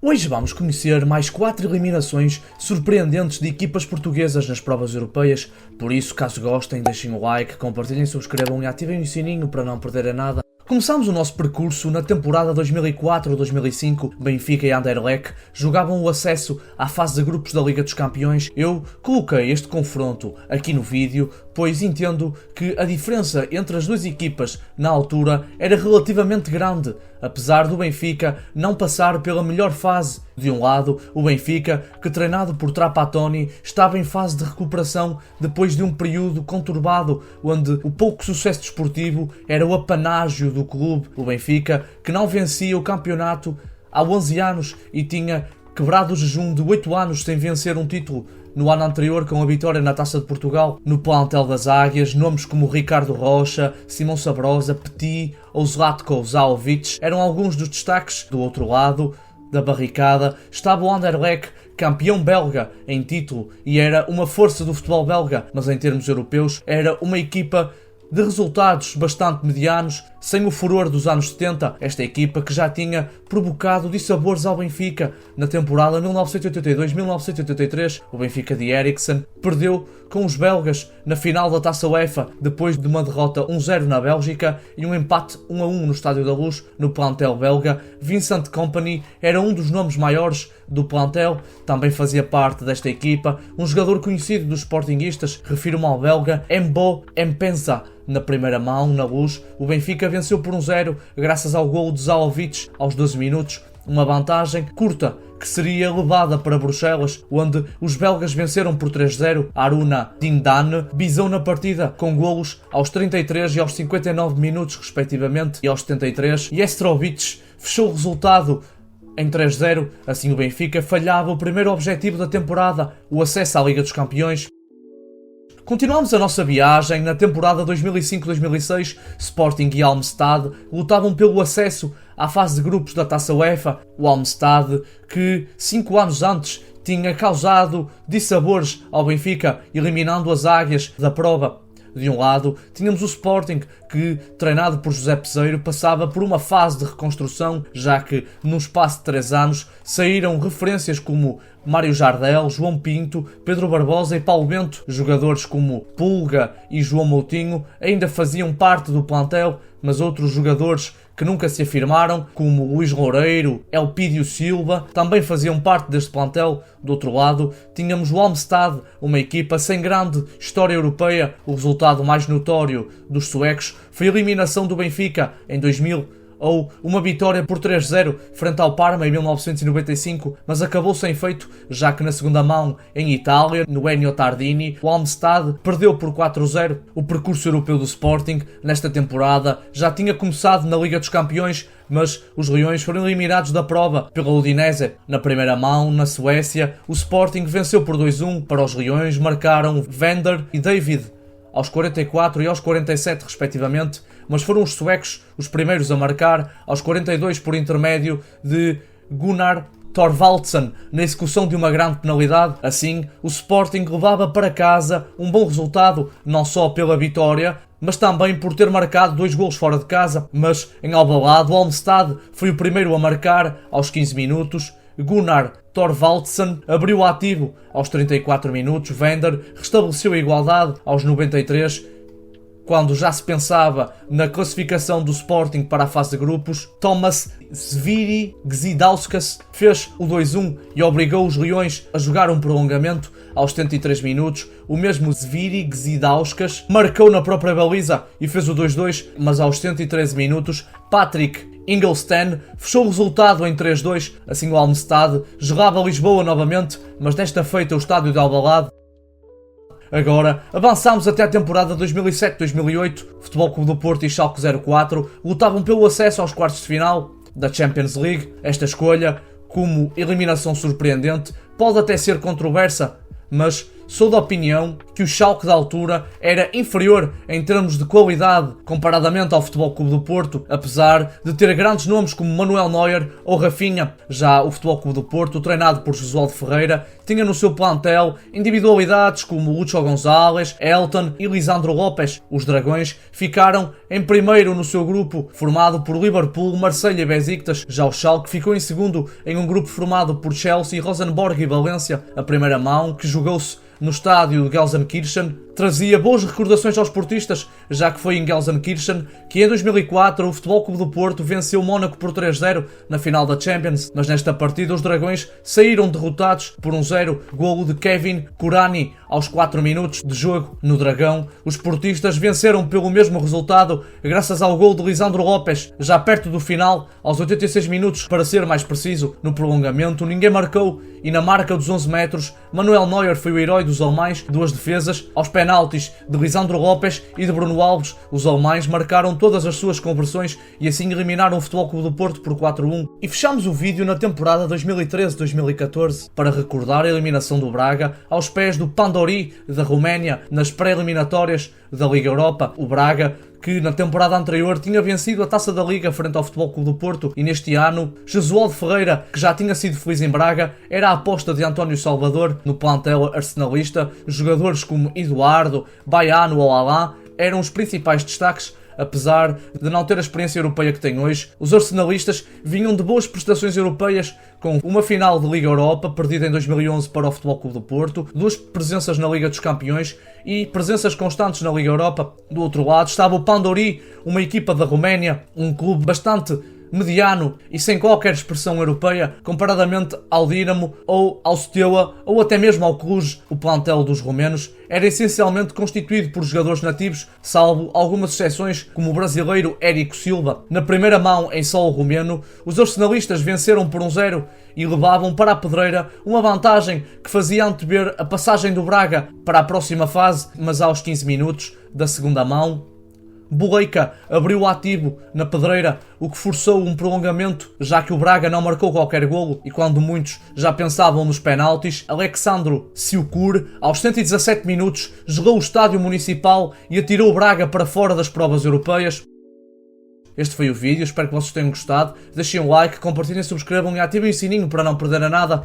Hoje vamos conhecer mais 4 eliminações surpreendentes de equipas portuguesas nas provas europeias, por isso, caso gostem, deixem o like, compartilhem, subscrevam e ativem o sininho para não perderem nada. Começamos o nosso percurso na temporada 2004-2005. Benfica e Anderlecht jogavam o acesso à fase de grupos da Liga dos Campeões. Eu coloquei este confronto aqui no vídeo, pois entendo que a diferença entre as duas equipas na altura era relativamente grande, apesar do Benfica não passar pela melhor fase. De um lado, o Benfica, que treinado por Trapattoni, estava em fase de recuperação depois de um período conturbado, onde o pouco sucesso desportivo era o apanágio do clube. O Benfica, que não vencia o campeonato há 11 anos e tinha quebrado o jejum de 8 anos sem vencer um título no ano anterior com a vitória na Taça de Portugal. No plantel das Águias, nomes como Ricardo Rocha, Simão Sabrosa, Petit ou Zlatko Zahovic eram alguns dos destaques. Do outro lado da barricada estava o Anderlecht, campeão belga em título, e era uma força do futebol belga, mas em termos europeus era uma equipa de resultados bastante medianos, sem o furor dos anos 70, esta equipa que já tinha provocado dissabores ao Benfica. Na temporada 1982-1983, o Benfica de Eriksen perdeu com os belgas na final da Taça UEFA, depois de uma derrota 1-0 na Bélgica e um empate 1-1 no Estádio da Luz. No plantel belga, Vincent Kompany era um dos nomes maiores do plantel, também fazia parte desta equipa um jogador conhecido dos sportinguistas, refiro-me ao belga Mbo Mpenza. Na primeira mão, na Luz, o Benfica venceu por 1-0 graças ao golo de Zahovic aos 12 minutos, uma vantagem curta que seria levada para Bruxelas, onde os belgas venceram por 3-0. Aruna Dindane bisou na partida com golos aos 33 e aos 59 minutos respectivamente, e aos 73 Jestrovic fechou o resultado em 3-0. Assim o Benfica falhava o primeiro objetivo da temporada, o acesso à Liga dos Campeões. Continuamos a nossa viagem. Na temporada 2005-2006, Sporting e Halmstad lutavam pelo acesso à fase de grupos da Taça UEFA. O Halmstad, que 5 anos antes tinha causado dissabores ao Benfica, eliminando as Águias da prova. De um lado, tínhamos o Sporting, que, treinado por José Peseiro, passava por uma fase de reconstrução, já que, num espaço de 3 anos, saíram referências como Mário Jardel, João Pinto, Pedro Barbosa e Paulo Bento. Jogadores como Pulga e João Moutinho ainda faziam parte do plantel, mas outros jogadores que nunca se afirmaram, como Luís Loureiro, Elpidio Silva, também faziam parte deste plantel. Do outro lado, tínhamos o Halmstad, uma equipa sem grande história europeia. O resultado mais notório dos suecos foi a eliminação do Benfica em 2000, ou uma vitória por 3-0 frente ao Parma em 1995, mas acabou sem efeito, já que na segunda mão, em Itália, no Ennio Tardini, o Halmstad perdeu por 4-0. O percurso europeu do Sporting nesta temporada já tinha começado na Liga dos Campeões, mas os Leões foram eliminados da prova pela Udinese. Na primeira mão, na Suécia, o Sporting venceu por 2-1. Para os Leões marcaram Vender e David aos 44 e aos 47 respectivamente, mas foram os suecos os primeiros a marcar aos 42 por intermédio de Gunnar Thorvaldsen, na execução de uma grande penalidade. Assim, o Sporting levava para casa um bom resultado, não só pela vitória, mas também por ter marcado 2 golos fora de casa. Mas em Alvalade, o Halmstad foi o primeiro a marcar aos 15 minutos. Gunnar Thorvaldsen abriu o ativo aos 34 minutos. Vender restabeleceu a igualdade aos 93. Quando já se pensava na classificação do Sporting para a fase de grupos, Tomas Zviri Gzidauskas fez o 2-1 e obrigou os Leões a jogar um prolongamento aos 73 minutos. O mesmo Zviri Gzidauskas marcou na própria baliza e fez o 2-2, mas aos 113 minutos, Patrick Ingelsteen fechou o resultado em 3-2. Assim o Halmstad jogava Lisboa novamente, mas desta feita o estádio de Alvalade. Agora, avançamos até a temporada 2007-2008. Futebol Clube do Porto e Schalke 04 lutavam pelo acesso aos quartos de final da Champions League. Esta escolha, como eliminação surpreendente, pode até ser controversa, mas sou da opinião que o Schalke da altura era inferior em termos de qualidade comparadamente ao Futebol Clube do Porto, apesar de ter grandes nomes como Manuel Neuer ou Rafinha. Já o Futebol Clube do Porto, treinado por Jesualdo Ferreira, tinha no seu plantel individualidades como Lúcio González, Elton e Lisandro Lopes. Os Dragões ficaram em primeiro no seu grupo, formado por Liverpool, Marselha e Besiktas. Já o Schalke ficou em segundo em um grupo formado por Chelsea, Rosenborg e Valência. A primeira mão, que jogou-se no estádio de Gelsenkirchen, trazia boas recordações aos portistas, já que foi em Gelsenkirchen que em 2004 o Futebol Clube do Porto venceu o Mónaco por 3-0 na final da Champions, mas nesta partida os Dragões saíram derrotados por 1-0, golo de Kevin Kurani aos 4 minutos de jogo no Dragão. Os portistas venceram pelo mesmo resultado graças ao golo de Lisandro Lopes, já perto do final, aos 86 minutos para ser mais preciso. No prolongamento ninguém marcou e na marca dos 11 metros Manuel Neuer foi o herói dos alemães, duas defesas, aos penaltis de Lisandro Lopes e de Bruno Alves. Os alemães marcaram todas as suas conversões e assim eliminaram o Futebol Clube do Porto por 4-1. E fechamos o vídeo na temporada 2013-2014 para recordar a eliminação do Braga aos pés do Pandori da Roménia nas pré-eliminatórias da Liga Europa. O Braga, que na temporada anterior tinha vencido a Taça da Liga frente ao Futebol Clube do Porto, e neste ano Jesualdo Ferreira, que já tinha sido feliz em Braga, era a aposta de António Salvador no plantel arsenalista. Jogadores como Eduardo, Baiano ou Alain eram os principais destaques. Apesar de não ter a experiência europeia que tem hoje, os arsenalistas vinham de boas prestações europeias, com uma final de Liga Europa perdida em 2011 para o Futebol Clube do Porto, 2 presenças na Liga dos Campeões e presenças constantes na Liga Europa. Do outro lado estava o Pandori, uma equipa da Roménia, um clube bastante mediano e sem qualquer expressão europeia, comparadamente ao Dinamo ou ao Steaua ou até mesmo ao Cluj. O plantel dos romenos era essencialmente constituído por jogadores nativos, salvo algumas exceções como o brasileiro Érico Silva. Na primeira mão em solo romeno, os arsenalistas venceram por 1-0 e levavam para a pedreira uma vantagem que fazia antever a passagem do Braga para a próxima fase, mas aos 15 minutos da segunda mão, Boleica abriu o ativo na pedreira, o que forçou um prolongamento, já que o Braga não marcou qualquer golo, e quando muitos já pensavam nos penaltis, Alexandro Siukur, aos 117 minutos, gelou o estádio municipal e atirou o Braga para fora das provas europeias. Este foi o vídeo, espero que vocês tenham gostado. Deixem um like, compartilhem, subscrevam e ativem o sininho para não perderem nada.